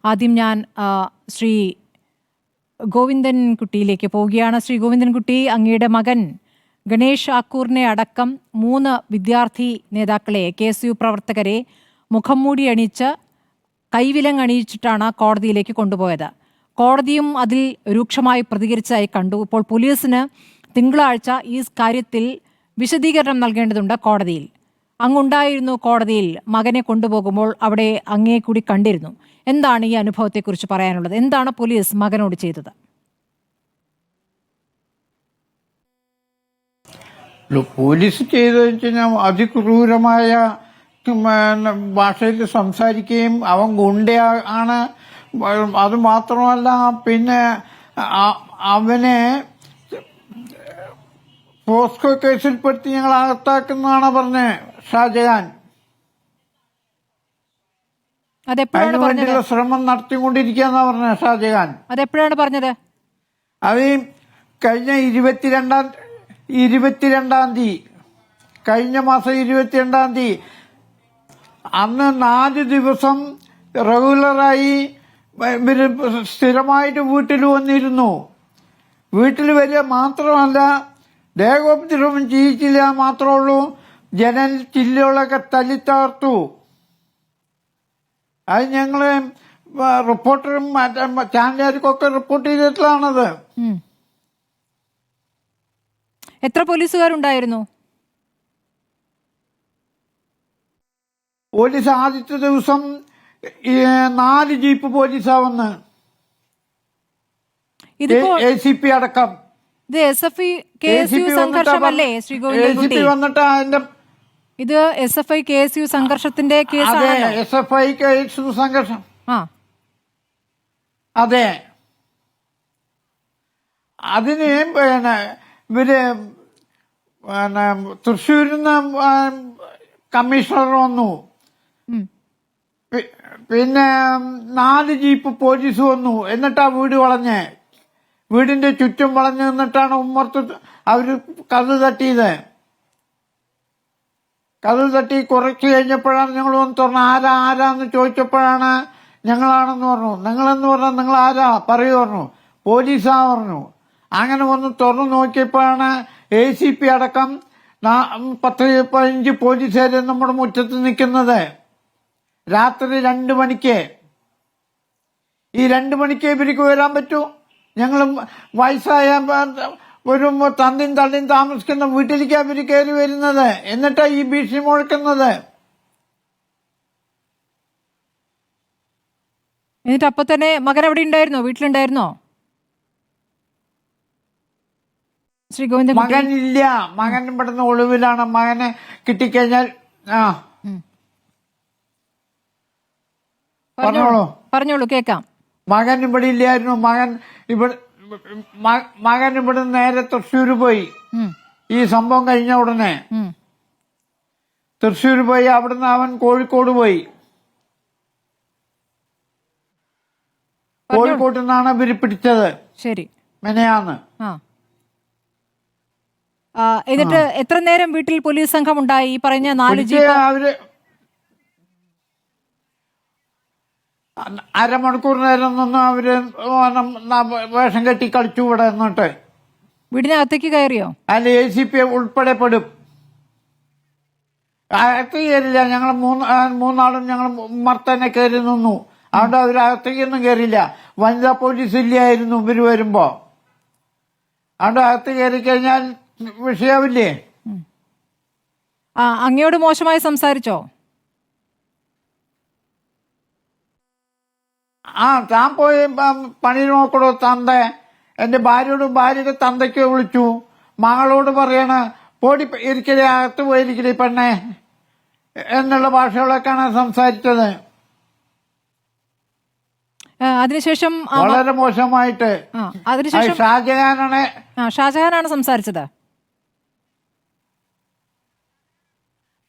ആദ്യം ഞാൻ ശ്രീ ഗോവിന്ദൻകുട്ടിയിലേക്ക് പോവുകയാണ്. ശ്രീ ഗോവിന്ദൻകുട്ടി, അങ്ങയുടെ മകൻ ഗണേഷ് ആക്കൂറിനെ അടക്കം 3 വിദ്യാർത്ഥി നേതാക്കളെ, KSU പ്രവർത്തകരെ മുഖം മൂടി അണിയിച്ച് കൈവിലങ്ങണിയിച്ചിട്ടാണ് കോടതിയിലേക്ക് കൊണ്ടുപോയത്. കോടതിയും അതിൽ രൂക്ഷമായി പ്രതികരിച്ചതായി കണ്ടു. ഇപ്പോൾ പോലീസിന് തിങ്കളാഴ്ച ഈ കാര്യത്തിൽ വിശദീകരണം നൽകേണ്ടതുണ്ട് കോടതിയിൽ. അങ്ങുണ്ടായിരുന്നു കോടതിയിൽ മകനെ കൊണ്ടുപോകുമ്പോൾ, അവിടെ അങ്ങയെ കൂടി കണ്ടിരുന്നു. എന്താണ് ഈ അനുഭവത്തെക്കുറിച്ച് പറയാനുള്ളത്? എന്താണ് പോലീസ് മകനോട് ചെയ്തത്? പോലീസ് ചെയ്തതെന്ന് വെച്ചാൽ അതിക്രൂരമായ ഭാഷയിൽ സംസാരിക്കുകയും അവൻ ഗുണ്ടയാണ്. അത് മാത്രമല്ല, പിന്നെ അവനെ പോസ്കോ കേസിൽപ്പെടുത്തി ഞങ്ങൾ അകത്താക്കുന്നതാണ് പറഞ്ഞത് ഷാജഹാൻ. അതിനുവേണ്ടിയുള്ള ശ്രമം നടത്തിക്കൊണ്ടിരിക്കുകയെന്നാ പറഞ്ഞത് ഷാജഹാൻ. അതെപ്പോഴാണ് പറഞ്ഞത്? അത് കഴിഞ്ഞ 22-ാം തീയതി, കഴിഞ്ഞ മാസം 22-ാം തീയതി. അന്ന് 4 ദിവസം റെഗുലറായി ഇവര് സ്ഥിരമായിട്ട് വീട്ടിൽ വന്നിരുന്നു. വീട്ടിൽ വരിക മാത്രമല്ല, ദേഹോപദ്രവം ചെയ്യിച്ചില്ല മാത്രമേ ഉള്ളൂ, ജനൽ ചില്ലുകളൊക്കെ തല്ലിത്തകർത്തു. അത് ഞങ്ങള് റിപ്പോർട്ടറും ചാനലുകാർക്കൊക്കെ റിപ്പോർട്ട് ചെയ്തിട്ടുള്ളതാണത്. എത്ര പോലീസുകാരുണ്ടായിരുന്നു? പോലീസ് ആദ്യത്തെ ദിവസം 4 ജീപ്പ് പോലീസാ വന്ന്, ACP അടക്കം. ഇത് SFI KSU സംഘർഷമല്ലേ ശ്രീ ഗോവിന്ദൻകുട്ടി? ഇത് SFI KSU സംഘർഷത്തിന്റെ കേസാണല്ലോ. SFI KSU സംഘർഷം, അതെ. അതിന് ഇവര് തൃശ്ശൂരിൽ നിന്ന് കമ്മീഷണർ വന്നു, പിന്നെ 4 ജീപ്പ് പോലീസ് വന്നു. എന്നിട്ടാ വീട് വളഞ്ഞ്, വീടിന്റെ ചുറ്റും വളഞ്ഞു നിന്നിട്ടാണ് ഉമ്മർത്ത് അവര് കതക് തട്ടിയത്. കതക് തട്ടി കുറച്ച് കഴിഞ്ഞപ്പോഴാണ് ഞങ്ങൾ വന്ന് തുറന്നു. ആരാന്ന് ചോദിച്ചപ്പോഴാണ് ഞങ്ങളാണെന്ന് പറഞ്ഞു. നിങ്ങളെന്ന് പറഞ്ഞാൽ നിങ്ങൾ ആരാ പറയൂ പറഞ്ഞു. പോലീസാ പറഞ്ഞു. അങ്ങനെ വന്ന് തുറന്നു നോക്കിയപ്പോഴാണ് ACP അടക്കം 10-15 പോലീസുകാരെ നമ്മുടെ മുറ്റത്ത് നിൽക്കുന്നത്. രാത്രി 2 മണിക്ക്. ഈ 2 മണിക്ക് ഇവർക്ക് വരാൻ പറ്റൂ? ഞങ്ങൾ വയസ്സായ ഒരു തന്തിയും തള്ളിയും താമസിക്കുന്ന വീട്ടിലേക്ക് അവർ കയറി വരുന്നത്. എന്നിട്ടാ ഈ ഭീഷണി മുഴക്കുന്നത്. എന്നിട്ട് അപ്പൊ തന്നെ മകൻ അവിടെ ഉണ്ടായിരുന്നോ? വീട്ടിലുണ്ടായിരുന്നോ ശ്രീ ഗോവിന്ദൻ? മകനില്ല, മകൻ ഇവിടുന്ന് ഒളിവിലാണ്. മകനെ കിട്ടിക്കഴിഞ്ഞാൽ പറഞ്ഞോളൂ, കേക്കാം. മകൻ ഇവിടെ ഇല്ലായിരുന്നു. മകൻ ഇവിടെ നേരെ തൃശ്ശൂർ പോയി. ഈ സംഭവം കഴിഞ്ഞ ഉടനെ തൃശ്ശൂർ പോയി. അവിടുന്ന് അവൻ കോഴിക്കോട് പോയി. കോഴിക്കോട്ട് നിന്നാണ് ഇവര് പിടിച്ചത്. ശരി, മെനയാന്ന്. എന്നിട്ട് എത്ര നേരം വീട്ടിൽ പോലീസ് സംഘം ഉണ്ടായി? ഈ പറഞ്ഞ 4 ജീപ്പ് അവര് അരമണിക്കൂർ നേരം നിന്ന് അവര് വേഷം കെട്ടി കളിച്ചു ഇവിടെ എന്നിട്ട്. വീടിനകത്തേക്ക് കയറിയോ? അതിൽ ACP ഉൾപ്പെടെ പെടും. അകത്ത് കയറില്ല. ഞങ്ങൾ മൂന്നാളും ഞങ്ങൾ മർത്തന്നെ കയറി നിന്നു. അതുകൊണ്ട് അവരകത്തേക്കൊന്നും കയറിയില്ല. വനിതാ പോലീസ് ഇല്ലായിരുന്നു ഇവര് വരുമ്പോ. അതുകൊണ്ട് അകത്ത് കയറി കഴിഞ്ഞാൽ വിഷയാവില്ലേ? അങ്ങയോട് മോശമായി സംസാരിച്ചോ? താൻ പോയി പണി നോക്കണോ തന്ത. എന്റെ ഭാര്യയുടെ തന്തയ്ക്ക് വിളിച്ചു. മകളോട് പറയണ പോടി ഇരിക്കലേ, അകത്ത് പോയിരിക്കലേ പെണ്ണെ എന്നുള്ള ഭാഷകളൊക്കെയാണ് സംസാരിച്ചത്. അതിനുശേഷം വളരെ മോശമായിട്ട്. ഷാജഹാനാണ് സംസാരിച്ചത്.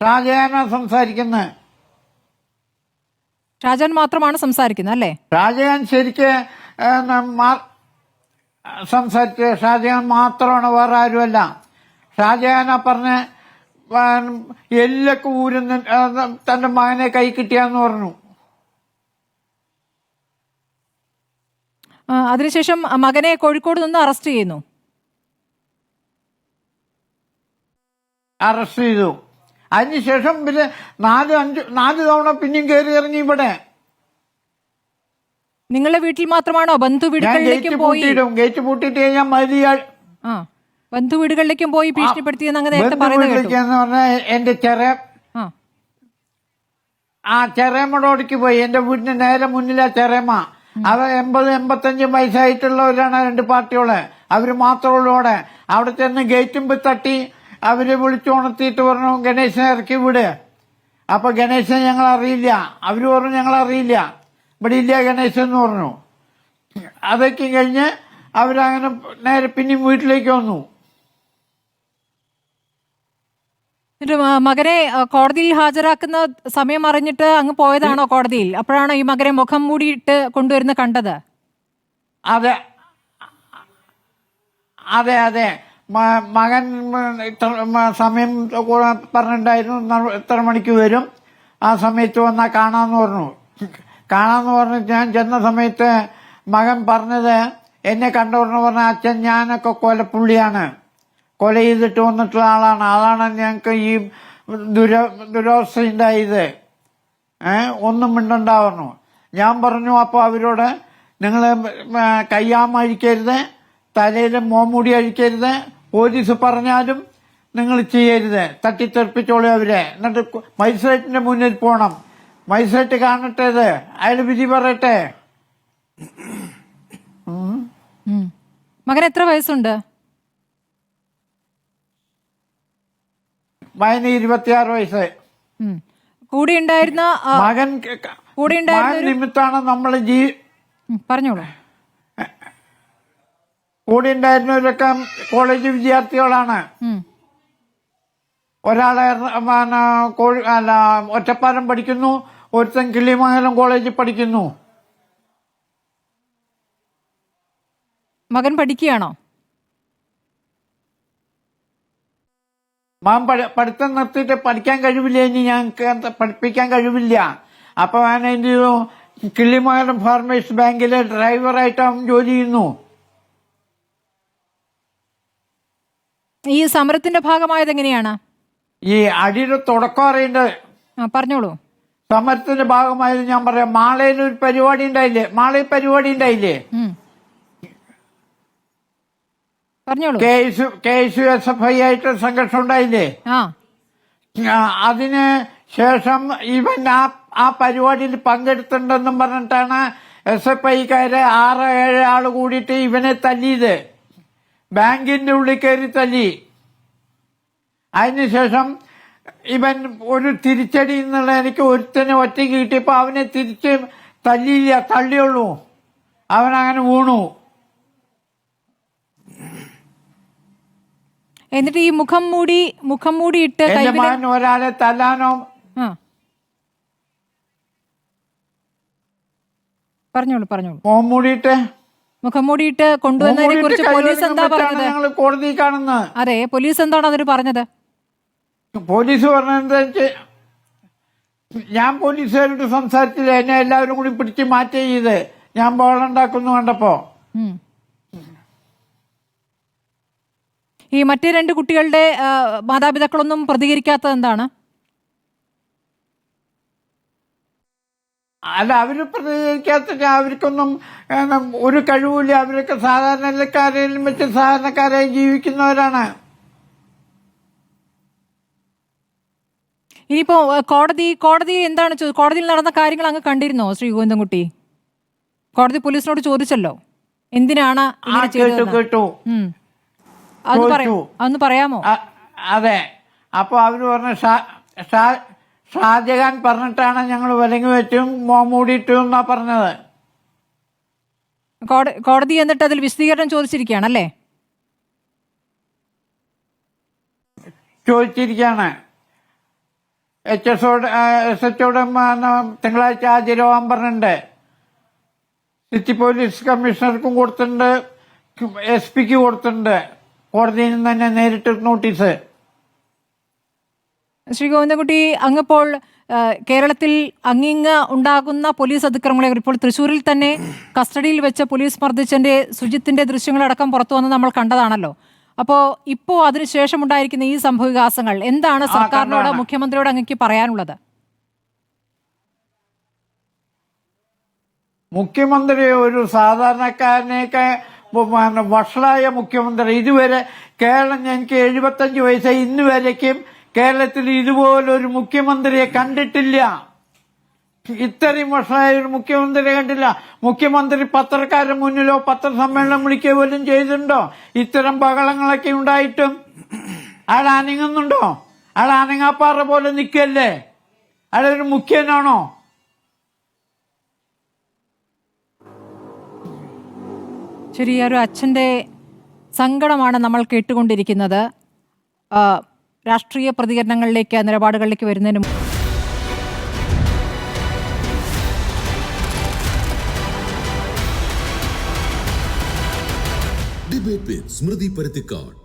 ഷാജഹാനാണ് സംസാരിക്കുന്നത്. ഷാജഹാൻ മാത്രമാണ് സംസാരിക്കുന്നത് അല്ലേ? ഷാജഹാൻ ശരിക്ക് സംസാരിച്ചത് ഷാജഹാൻ മാത്രമാണ്, വേറെ ആരുമല്ല. ഷാജഹാനാ പറഞ്ഞ എല്ലൊക്കെ ഊരുന്ന തന്റെ മകനെ കൈ കിട്ടിയാന്ന് പറഞ്ഞു. അതിനുശേഷം മകനെ കോഴിക്കോട് നിന്ന് അറസ്റ്റ് ചെയ്യുന്നു. അറസ്റ്റ് ചെയ്തു. അതിനുശേഷം പിന്നെ 4 തവണ പിന്നെയും കയറി ഇറങ്ങി ഇവിടെ. നിങ്ങളുടെ വീട്ടിൽ മാത്രമാണോ? ബന്ധു വീടുകളിലേക്കും പോയി? ഗേറ്റ് പൂട്ടിയിട്ട് കഴിഞ്ഞാൽ മതിയാ. ബന്ധു വീടുകളിലേക്കും പോയി ഭീഷണിപ്പെടുത്തിയെന്ന് അങ്ങ് നേരത്തെ പറയുന്നത് പറഞ്ഞാൽ എന്റെ ചെറേമ്മടോടിക്ക് പോയി. എന്റെ വീടിന് നേരെ മുന്നിലാ ചെറേമ്മ. അവർ 80-85 വയസ്സായിട്ടുള്ളവരാണ് 2 പാർട്ടികള്. അവര് മാത്രമുള്ളൂടെ. അവിടെ ചെന്ന് ഗേറ്റും തട്ടി അവര് വിളിച്ചുണർത്തിയിട്ട് പറഞ്ഞു ഗണേശനെ ഇറക്കി വിട്. അപ്പൊ ഗണേശനെ ഞങ്ങൾ അറിയില്ല. അവര് പറഞ്ഞു ഞങ്ങൾ അറിയില്ല, ഇവിടെ ഇല്ല ഗണേശൻ എന്ന് പറഞ്ഞു. അതൊക്കെ കഴിഞ്ഞ് അവരങ്ങനെ നേരെ പിന്നെയും വീട്ടിലേക്ക് വന്നു. മകനെ കോടതിയിൽ ഹാജരാക്കുന്ന സമയം അറിഞ്ഞിട്ട് അങ്ങ് പോയതാണോ കോടതിയിൽ? അപ്പോഴാണോ ഈ മകനെ മുഖം മൂടിയിട്ട് കൊണ്ടുവരുന്ന കണ്ടത്? അതെ അതെ അതെ മകൻ സമയം പറഞ്ഞിട്ടുണ്ടായിരുന്നു, എത്ര മണിക്ക് വരും, ആ സമയത്ത് വന്നാൽ കാണാന്ന് പറഞ്ഞു. ഞാൻ ചെന്ന സമയത്ത് മകൻ പറഞ്ഞത്, എന്നെ കണ്ടോർന്ന് പറഞ്ഞ അച്ഛൻ ഞാനൊക്കെ കൊലപ്പുള്ളിയാണ്, കൊല ചെയ്തിട്ട് വന്നിട്ടുള്ള ആളാണ്, അതാണ് ഞങ്ങൾക്ക് ഈ ദുരവസ്ഥ ഉണ്ടായത്, ഒന്നും മിണ്ടണ്ടാവുന്നു. ഞാൻ പറഞ്ഞു അപ്പോൾ അവരോട്, നിങ്ങൾ കയ്യാമഴിക്കരുത്, തലയിൽ മോമുടി അഴിക്കരുത്, പോലീസ് പറഞ്ഞാലും നിങ്ങൾ ചെയ്യരുത്, തട്ടിത്തെറിപ്പിച്ചോളൂ അവരെ. എന്നിട്ട് മജിസ്ട്രേറ്റിന്റെ മുന്നിൽ പോണം, മജിസ്ട്രേറ്റ് കാണട്ടേത്, അയാൾ വിധി പറയട്ടെ. മകൻ എത്ര വയസ്സുണ്ട്? മകന് 26 വയസ്സ്. കൂടെ ഉണ്ടായിരുന്ന മകൻ നിമിത്താണ് നമ്മൾ പറഞ്ഞോളൂ. കൂടെ ഉണ്ടായിരുന്നവരൊക്കെ കോളേജ് വിദ്യാർത്ഥികളാണ്. ഒരാളെ ഒറ്റപ്പാലം പഠിക്കുന്നു, ഒരുത്തൻ കിള്ളിമംഗലം കോളേജിൽ പഠിക്കുന്നു. മകൻ പഠിക്കുകയാണോ? പഠിത്തം നിർത്തിയിട്ട് പഠിക്കാൻ കഴിവില്ല, ഇനി ഞങ്ങൾക്ക് പഠിപ്പിക്കാൻ കഴിവില്ല. അപ്പൊ ഞാൻ എന്ത് ചെയ്തു, കിള്ളിമംഗലം ഫാർമേഴ്സ് ബാങ്കിലെ ഡ്രൈവറായിട്ട് അവൻ ജോലി ചെയ്യുന്നു. ഈ സമരത്തിന്റെ ഭാഗമായത് എങ്ങനെയാണ്? ഈ അടിയുടെ തുടക്കം അറിയേണ്ടത്. പറഞ്ഞോളൂ. സമരത്തിന്റെ ഭാഗമായത് ഞാൻ പറയാം. മാളയിൽ ഒരു പരിപാടി ഉണ്ടായില്ലേ, മാളയിൽ പരിപാടി ഉണ്ടായില്ലേ, പറഞ്ഞോളൂ. KSUSFI ആയിട്ട് സംഘർഷം ഉണ്ടായില്ലേ, അതിന് ശേഷം ഇവൻ ആ പരിപാടിയിൽ പങ്കെടുത്തിട്ടുണ്ടെന്നും പറഞ്ഞിട്ടാണ് SFIക്കാര് 6-7 ആള് കൂടിയിട്ട് ഇവനെ തല്ലിയത്, ബാങ്കിന്റെ ഉള്ളിൽ കയറി തല്ലി. അതിനുശേഷം ഇവൻ ഒരു തിരിച്ചടി എന്നുള്ള എനിക്ക് ഒരുത്തനെ ഒറ്റയ്ക്ക് കിട്ടിയപ്പോ അവനെ തിരിച്ച് തല്ലിയില്ല, തള്ളിയുള്ളൂ, അവനങ്ങനെ വീണു. എന്നിട്ട് ഈ മുഖം മൂടിയിട്ട് ഒരാളെ തല്ലാനോ പറഞ്ഞോളൂ. മുഖം മൂടിയിട്ട് കൊണ്ടുവന്നതിനെ കുറിച്ച് പോലീസ് എന്താ പറഞ്ഞത്? ഞങ്ങൾ കോടതി കാണുന്നത്. അതെ, പോലീസ് എന്താണ് അതിന് പറഞ്ഞത്? പോലീസ് പറഞ്ഞത്, ഞാൻ പോലീസുകാരോട് സംസാരിച്ചില്ല, എന്നെ എല്ലാവരും കൂടി പിടിച്ച് മാറ്റി ചെയ്ത് ഞാൻ ബഹളമുണ്ടാക്കുന്നു കണ്ടപ്പോ. ഈ മറ്റേ 2 കുട്ടികളുടെ മാതാപിതാക്കളൊന്നും പ്രതികരിക്കാത്തത് എന്താണ്? അല്ല, അവര് പ്രതികരിക്കാത്ത, അവർക്കൊന്നും ഒരു കഴിവില്ല. അവരൊക്കെ സാധാരണക്കാരെയും വെച്ച് സാധാരണക്കാരായി ജീവിക്കുന്നവരാണ്. ഇനിയിപ്പോ കോടതി എന്താണ് കോടതിയിൽ നടന്ന കാര്യങ്ങൾ അങ്ങ് കണ്ടിരുന്നോ ശ്രീ ഗോവിന്ദൻകുട്ടി? കോടതി പോലീസിനോട് ചോദിച്ചല്ലോ എന്തിനാണ് ഇങ്ങനെ ചെയ്തത്. കേട്ടു. അതൊന്ന് പറയാമോ? അതെ, അപ്പൊ അവര് പറഞ്ഞ ഷാജഹാൻ പറഞ്ഞിട്ടാണ് ഞങ്ങൾ വിലങ്ങി വെച്ചും മൂടിയിട്ടും എന്നാ പറഞ്ഞത്. കോടതി എന്നിട്ട് അതിൽ വിശദീകരണം ചോദിച്ചിരിക്കുകയാണല്ലേ? ചോദിച്ചിരിക്കുകയാണ്. SHOയോട് തിങ്കളാഴ്ച ഹാജരാവാൻ പറഞ്ഞിട്ടുണ്ട്. സിറ്റി പോലീസ് കമ്മീഷണർക്കും കൊടുത്തിട്ടുണ്ട്, SP-ക്ക് കൊടുത്തിട്ടുണ്ട്. കോടതിയിൽ നിന്ന് തന്നെ നേരിട്ട് നോട്ടീസ്. ശ്രീ ഗോവിന്ദൻകുട്ടി, അങ്ങിപ്പോൾ കേരളത്തിൽ അങ്ങിങ്ങ് ഉണ്ടാകുന്ന പോലീസ് അതിക്രമങ്ങളെ ഇപ്പോൾ തൃശ്ശൂരിൽ തന്നെ കസ്റ്റഡിയിൽ വെച്ച പോലീസ് മർദ്ദിച്ചതിന്റെ സുജിത്തിന്റെ ദൃശ്യങ്ങളടക്കം പുറത്തു വന്ന് നമ്മൾ കണ്ടതാണല്ലോ. അപ്പോൾ ഇപ്പോൾ അതിനുശേഷം ഉണ്ടായിരിക്കുന്ന ഈ സംഭവവികാസങ്ങൾ എന്താണ് സർക്കാരിനോട്, മുഖ്യമന്ത്രിയോട് അങ്ങേക്ക് പറയാനുള്ളത്? മുഖ്യമന്ത്രി ഒരു സാധാരണക്കാരനെയൊക്കെ വഷളായ മുഖ്യമന്ത്രി. ഇതുവരെ കേരളം, എനിക്ക് 75 വയസ്സായി, ഇന്ന് വരയ്ക്കും കേരളത്തിൽ ഇതുപോലൊരു മുഖ്യമന്ത്രിയെ കണ്ടിട്ടില്ല. ഇത്രയും വഷളായ ഒരു മുഖ്യമന്ത്രിയെ കണ്ടില്ല. മുഖ്യമന്ത്രി പത്രക്കാരുടെ മുന്നിലോ പത്രസമ്മേളനം വിളിക്കുക പോലും ചെയ്തിട്ടുണ്ടോ? ഇത്തരം ബഹളങ്ങളൊക്കെ ഉണ്ടായിട്ടും അയാൾ അനങ്ങുന്നുണ്ടോ? അയാൾ അനങ്ങാപ്പാറ പോലെ നിൽക്കല്ലേ? അയാളൊരു മുഖ്യനാണോ? ശരി, ഒരു അച്ഛൻ്റെ സങ്കടമാണ് നമ്മൾ കേട്ടുകൊണ്ടിരിക്കുന്നത്. രാഷ്ട്രീയ പ്രതികരണങ്ങളിലേക്ക്, നിലപാടുകളിലേക്ക് വരുന്നതിന് ഡിബേറ്റ് വിത്ത് സ്മൃതി പരുത്തിക്കാട്.